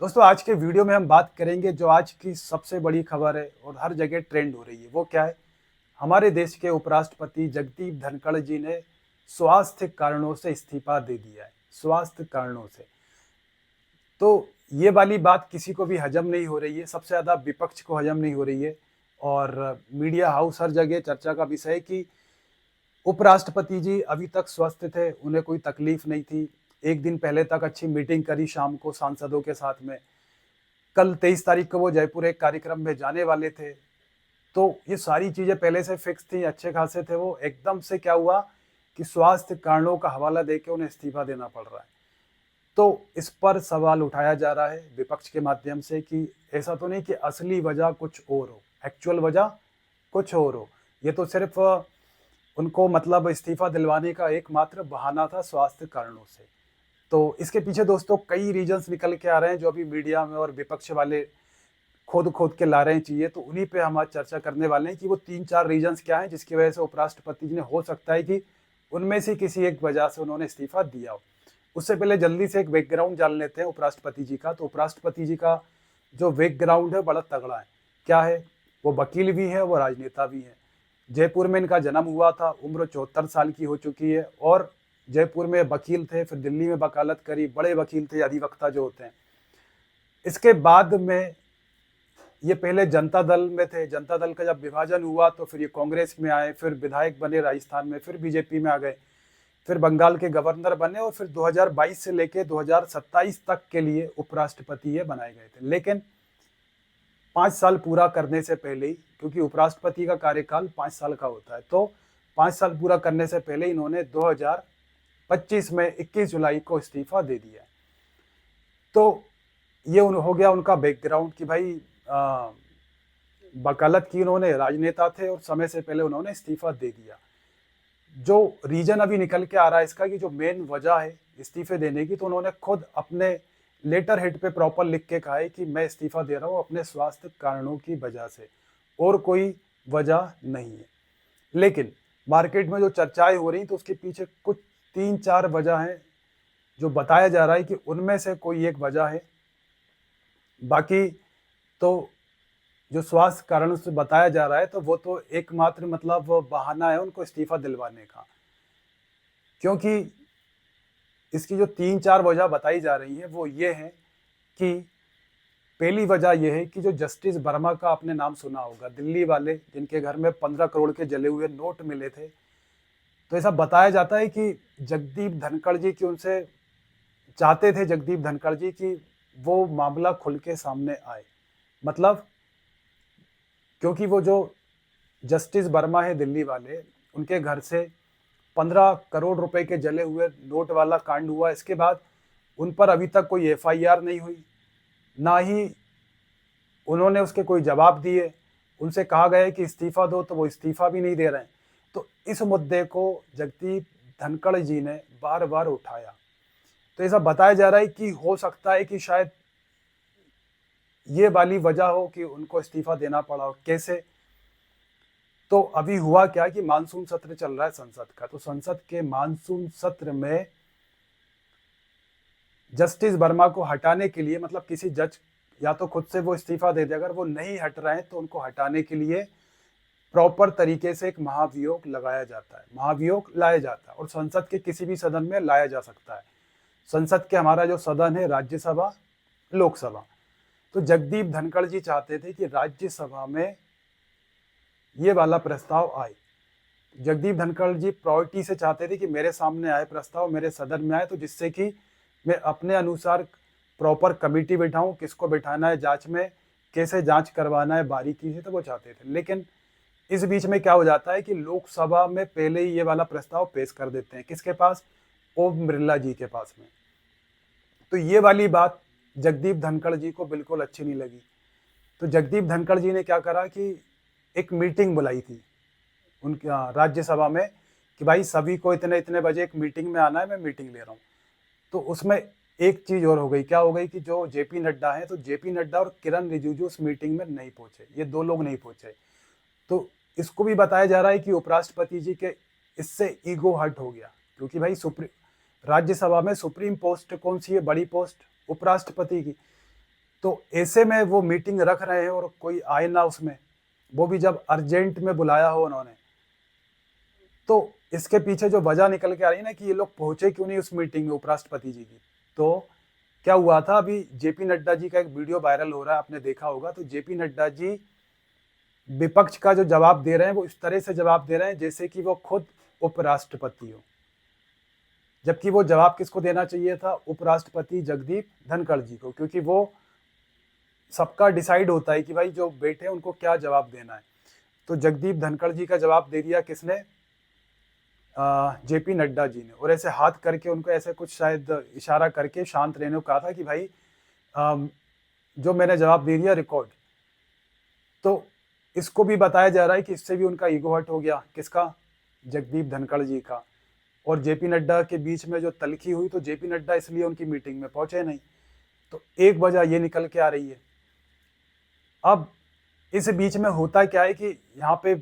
दोस्तों आज के वीडियो में हम बात करेंगे जो आज की सबसे बड़ी खबर है और हर जगह ट्रेंड हो रही है। वो क्या है? हमारे देश के उपराष्ट्रपति जगदीप धनखड़ जी ने स्वास्थ्य कारणों से इस्तीफा दे दिया है। स्वास्थ्य कारणों से तो ये वाली बात किसी को भी हजम नहीं हो रही है। सबसे ज़्यादा विपक्ष को हजम नहीं हो रही है और मीडिया हाउस हर जगह चर्चा का विषय है कि उपराष्ट्रपति जी अभी तक स्वस्थ थे, उन्हें कोई तकलीफ नहीं थी। एक दिन पहले तक अच्छी मीटिंग करी शाम को सांसदों के साथ में। कल 23 तारीख को वो जयपुर एक कार्यक्रम में जाने वाले थे। तो ये सारी चीज़ें पहले से फिक्स थी, अच्छे खासे थे वो। एकदम से क्या हुआ कि स्वास्थ्य कारणों का हवाला देके उन्हें इस्तीफा देना पड़ रहा है। तो इस पर सवाल उठाया जा रहा है विपक्ष के माध्यम से कि ऐसा तो नहीं कि असली वजह कुछ और हो, एक्चुअल वजह कुछ और हो। ये तो सिर्फ उनको मतलब इस्तीफा दिलवाने का एकमात्र बहाना था स्वास्थ्य कारणों से। तो इसके पीछे दोस्तों कई रीजंस निकल के आ रहे हैं जो अभी मीडिया में और विपक्ष वाले खोद खोद के ला रहे हैं चीज़ें। तो उन्हीं पे हम आज चर्चा करने वाले हैं कि वो 3-4 रीजंस क्या हैं जिसकी वजह से उपराष्ट्रपति जी ने, हो सकता है कि उनमें से किसी एक वजह से उन्होंने इस्तीफा दिया हो। उससे पहले जल्दी से एक बैकग्राउंड जान लेते हैं उपराष्ट्रपति जी का। तो उपराष्ट्रपति जी का जो बैकग्राउंड है बड़ा तगड़ा है। क्या है? वो वकील भी हैं, वो राजनेता भी हैं। जयपुर में इनका जन्म हुआ था, उम्र 74 साल की हो चुकी है और जयपुर में वकील थे, फिर दिल्ली में वकालत करी, बड़े वकील थे, अधिवक्ता जो होते हैं। इसके बाद में ये पहले जनता दल में थे। जनता दल का जब विभाजन हुआ तो फिर ये कांग्रेस में आए, फिर विधायक बने राजस्थान में, फिर बीजेपी में आ गए, फिर बंगाल के गवर्नर बने और फिर 2022 से लेके 2027 तक के लिए उपराष्ट्रपति ये बनाए गए थे। लेकिन 5 साल पूरा करने से पहले ही, क्योंकि उपराष्ट्रपति का कार्यकाल 5 साल का होता है, तो 5 साल पूरा करने से पहले इन्होंने 2025 में 21 जुलाई को इस्तीफा दे दिया। तो ये हो गया उनका बैकग्राउंड कि भाई वकालत की उन्होंने, राजनेता थे और समय से पहले उन्होंने इस्तीफा दे दिया। जो रीजन अभी निकल के आ रहा है इसका कि जो मेन वजह है इस्तीफे देने की, तो उन्होंने खुद अपने लेटर हेड पे प्रॉपर लिख के कहा है कि मैं इस्तीफा दे रहा हूँ अपने स्वास्थ्य कारणों की वजह से, और कोई वजह नहीं है। लेकिन मार्केट में जो चर्चाएं हो रही तो उसके पीछे कुछ 3-4 वजह हैं जो बताया जा रहा है कि उनमें से कोई एक वजह है। बाकी तो जो स्वास्थ्य कारण से बताया जा रहा है तो वो तो एकमात्र मतलब बहाना है उनको इस्तीफा दिलवाने का। क्योंकि इसकी जो 3-4 वजह बताई जा रही है वो ये है कि पहली वजह यह है कि जो जस्टिस वर्मा का आपने नाम सुना होगा, दिल्ली वाले जिनके घर में 15 करोड़ के जले हुए नोट मिले थे। तो ऐसा बताया जाता है कि जगदीप धनखड़ जी की उनसे चाहते थे जगदीप धनखड़ जी कि वो मामला खुल के सामने आए। मतलब क्योंकि वो जो जस्टिस वर्मा है दिल्ली वाले, उनके घर से 15 करोड़ रुपए के जले हुए नोट वाला कांड हुआ। इसके बाद उन पर अभी तक कोई एफआईआर नहीं हुई, ना ही उन्होंने उसके कोई जवाब दिए। उनसे कहा गया है कि इस्तीफा दो तो वो इस्तीफा भी नहीं दे रहे हैं। तो इस मुद्दे को जगदीप धनखड़ जी ने बार बार उठाया। तो ऐसा बताया जा रहा है कि हो सकता है कि शायद ये वाली वजह हो कि उनको इस्तीफा देना पड़ा हो। कैसे? तो अभी हुआ क्या कि मानसून सत्र चल रहा है संसद का। तो संसद के मानसून सत्र में जस्टिस वर्मा को हटाने के लिए, मतलब किसी जज या तो खुद से वो इस्तीफा दे दे, अगर वो नहीं हट रहे हैं तो उनको हटाने के लिए प्रॉपर तरीके से एक महाभियोग लगाया जाता है, महाभियोग लाया जाता है और संसद के किसी भी सदन में लाया जा सकता है। संसद के हमारा जो सदन है राज्यसभा, लोकसभा। तो जगदीप धनखड़ जी चाहते थे कि राज्यसभा में ये वाला प्रस्ताव आए। जगदीप धनखड़ जी प्रायोरिटी से चाहते थे कि मेरे सामने आए प्रस्ताव, मेरे सदन में आए, तो जिससे कि मैं अपने अनुसार प्रॉपर कमेटी बैठाऊं, किसको बैठाना है जांच में, कैसे जांच करवाना है बारीकी से, तो वो चाहते थे। लेकिन इस बीच में क्या हो जाता है कि लोकसभा में पहले ही ये वाला प्रस्ताव पेश कर देते हैं। किसके पास? ओम बिरला जी के पास में। तो ये वाली बात जगदीप धनखड़ जी को बिल्कुल अच्छी नहीं लगी। तो जगदीप धनखड़ जी ने क्या करा कि एक मीटिंग बुलाई थी उनके राज्यसभा में कि भाई सभी को इतने इतने बजे एक मीटिंग में आना है, मैं मीटिंग ले रहा हूँ। तो उसमें एक चीज और हो गई। क्या हो गई कि जो जेपी नड्डा है, तो जेपी नड्डा और किरण रिजिजू उस मीटिंग में नहीं पहुंचे, ये दो लोग नहीं पहुंचे। तो इसको भी बताया जा रहा है कि उपराष्ट्रपति जी के इससे ईगो हर्ट हो गया, क्योंकि भाई राज्यसभा में सुप्रीम पोस्ट कौन सी है? बड़ी पोस्ट उपराष्ट्रपति की। तो ऐसे में वो मीटिंग रख रहे हैं और कोई आए ना उसमें, वो भी जब अर्जेंट में बुलाया हो उन्होंने, तो इसके पीछे जो वजह निकल के आ रही है ना कि ये लोग पहुंचे क्यों नहीं उस मीटिंग में उपराष्ट्रपति जी की। तो क्या हुआ था, अभी जेपी नड्डा जी का एक वीडियो वायरल हो रहा है, आपने देखा होगा। तो जेपी नड्डा जी विपक्ष का जो जवाब दे रहे हैं वो इस तरह से जवाब दे रहे हैं जैसे कि वो खुद उपराष्ट्रपति हो, जबकि वो जवाब किसको देना चाहिए था, उपराष्ट्रपति जगदीप धनखड़ जी को, क्योंकि वो सबका डिसाइड होता है कि भाई जो बैठे हैं उनको क्या जवाब देना है। तो जगदीप धनखड़ जी का जवाब दे दिया किसने, जेपी नड्डा जी ने, और ऐसे हाथ करके उनको ऐसे कुछ शायद इशारा करके शांत रहने को कहा था कि भाई जो मैंने जवाब दे दिया रिकॉर्ड। तो इसको भी बताया जा रहा है कि इससे भी उनका ईगो हर्ट हो गया, किसका, जगदीप धनखड़ जी का। और जेपी नड्डा के बीच में जो तलखी हुई, तो जेपी नड्डा इसलिए उनकी मीटिंग में पहुंचे नहीं। तो एक वजह ये निकल के आ रही है। अब इस बीच में होता क्या है कि यहाँ पे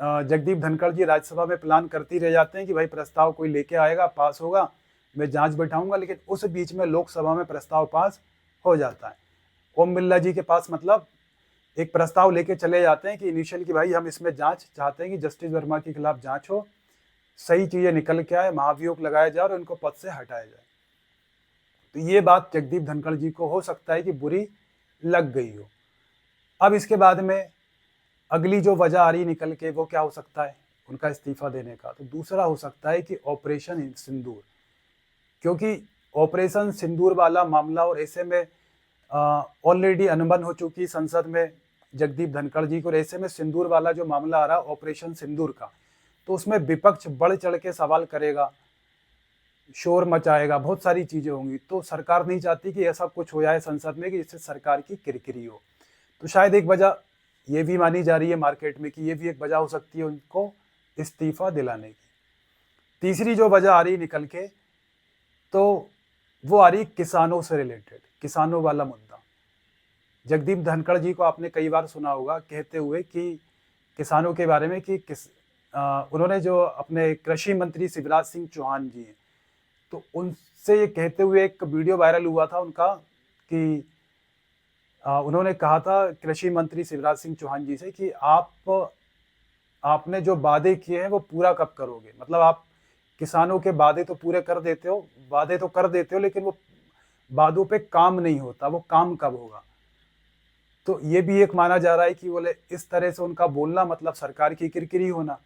जगदीप धनखड़ जी राज्यसभा में प्लान करती रह जाते हैं कि भाई प्रस्ताव कोई लेके आएगा, पास होगा, मैं जांच बैठाऊंगा, लेकिन उस बीच में लोकसभा में प्रस्ताव पास हो जाता है। ओम बिरला जी के पास मतलब एक प्रस्ताव लेके चले जाते हैं कि इनिशियल कि भाई हम इसमें जांच चाहते हैं कि जस्टिस वर्मा के खिलाफ जांच हो, सही चीजें निकल के आए, महाभियोग लगाया जाए और उनको पद से हटाया जाए। तो ये बात जगदीप धनखड़ जी को हो सकता है कि बुरी लग गई हो। अब इसके बाद में अगली जो वजह आ रही निकल के वो क्या हो सकता है, उनका इस्तीफा देने का। तो दूसरा हो सकता है कि ऑपरेशन सिंदूर, क्योंकि ऑपरेशन सिंदूर वाला मामला, और ऐसे में ऑलरेडी अनबन हो चुकी संसद में जगदीप धनखड़ जी को, और ऐसे में सिंदूर वाला जो मामला आ रहा ऑपरेशन सिंदूर का, तो उसमें विपक्ष बढ़ चढ़ के सवाल करेगा, शोर मचाएगा, बहुत सारी चीजें होंगी। तो सरकार नहीं चाहती कि ऐसा कुछ हो जाए संसद में कि जिससे सरकार की किरकिरी हो। तो शायद एक वजह ये भी मानी जा रही है मार्केट में कि ये भी एक वजह हो सकती है उनको इस्तीफा दिलाने की। तीसरी जो वजह आ रही निकल के, तो वो आ रही किसानों से रिलेटेड, किसानों वाला मुद्दा। जगदीप धनखड़ जी को आपने कई बार सुना होगा कहते हुए कि किसानों के बारे में कि उन्होंने जो अपने कृषि मंत्री शिवराज सिंह चौहान जी हैं, तो उनसे ये कहते हुए एक वीडियो वायरल हुआ था उनका कि उन्होंने कहा था कृषि मंत्री शिवराज सिंह चौहान जी से कि आपने जो वादे किए हैं वो पूरा कब करोगे, मतलब आप किसानों के वादे तो पूरे कर देते हो, वादे तो कर देते हो, लेकिन वो वादों पे काम नहीं होता, वो काम कब होगा। तो ये भी एक माना जा रहा है कि बोले इस तरह से उनका बोलना मतलब सरकार की किरकिरी होना।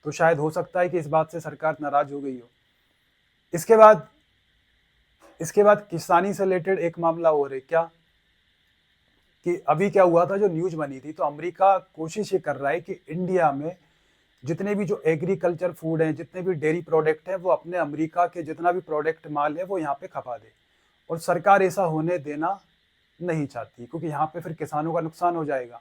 तो शायद हो सकता है कि इस बात से सरकार नाराज हो गई हो। इसके बाद किसानी से रिलेटेड एक मामला और है क्या, कि अभी क्या हुआ था, जो न्यूज बनी थी, तो अमेरिका कोशिश ये कर रहा है कि इंडिया में जितने भी जो एग्रीकल्चर फूड हैं, जितने भी डेयरी प्रोडक्ट हैं, वो अपने अमेरिका के जितना भी प्रोडक्ट माल है वो यहाँ पे खपा दे। और सरकार ऐसा होने देना नहीं चाहती, क्योंकि यहाँ पे फिर किसानों का नुकसान हो जाएगा।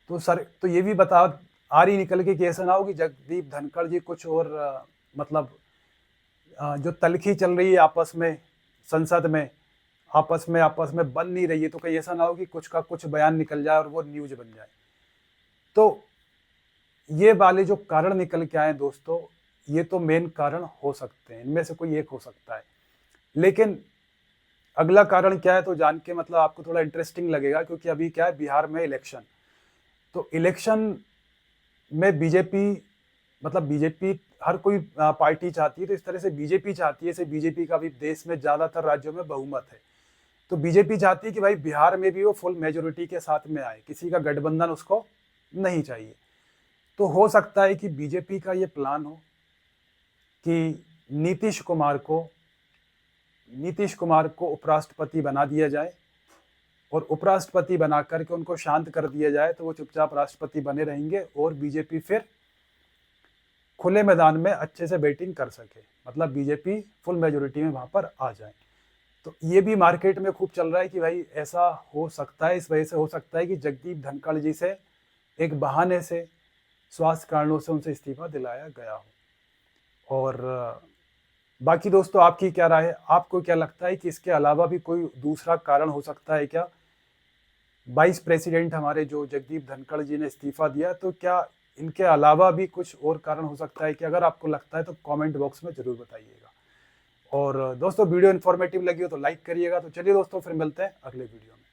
तो ये भी बता आ रही निकल के कि ऐसा ना हो कि जगदीप धनखड़ जी कुछ और मतलब जो तलखी चल रही है आपस में संसद में, आपस में बन नहीं रही है, तो कहीं ऐसा ना हो कि कुछ का कुछ बयान निकल जाए और वो न्यूज बन जाए। तो ये वाले जो कारण निकल के आए दोस्तों, ये तो मेन कारण हो सकते हैं, इनमें से कोई एक हो सकता है। लेकिन अगला कारण क्या है तो जान के मतलब आपको थोड़ा इंटरेस्टिंग लगेगा, क्योंकि अभी क्या है, बिहार में इलेक्शन। तो इलेक्शन में बीजेपी हर कोई पार्टी चाहती है, तो इस तरह से बीजेपी चाहती है, जैसे बीजेपी का भी देश में ज्यादातर राज्यों में बहुमत है, तो बीजेपी चाहती है कि भाई बिहार में भी वो फुल मेजोरिटी के साथ में आए, किसी का गठबंधन उसको नहीं चाहिए। तो हो सकता है कि बीजेपी का ये प्लान हो कि नीतीश कुमार को उपराष्ट्रपति बना दिया जाए, और उपराष्ट्रपति बना करके उनको शांत कर दिया जाए, तो वो चुपचाप राष्ट्रपति बने रहेंगे और बीजेपी फिर खुले मैदान में अच्छे से बैटिंग कर सके, मतलब बीजेपी फुल मेजोरिटी में वहां पर आ जाए। तो ये भी मार्केट में खूब चल रहा है कि भाई ऐसा हो सकता है, इस वजह से हो सकता है कि जगदीप धनखड़ जी से एक बहाने से स्वास्थ्य कारणों से उनसे इस्तीफा दिलाया गया हो। और बाकी दोस्तों आपकी क्या राय है, आपको क्या लगता है कि इसके अलावा भी कोई दूसरा कारण हो सकता है क्या? वाइस प्रेसिडेंट हमारे जो जगदीप धनखड़ जी ने इस्तीफा दिया, तो क्या इनके अलावा भी कुछ और कारण हो सकता है कि? अगर आपको लगता है तो कमेंट बॉक्स में जरूर बताइएगा। और दोस्तों वीडियो इन्फॉर्मेटिव लगी हो तो लाइक करिएगा। तो चलिए दोस्तों, फिर मिलते हैं अगले वीडियो में।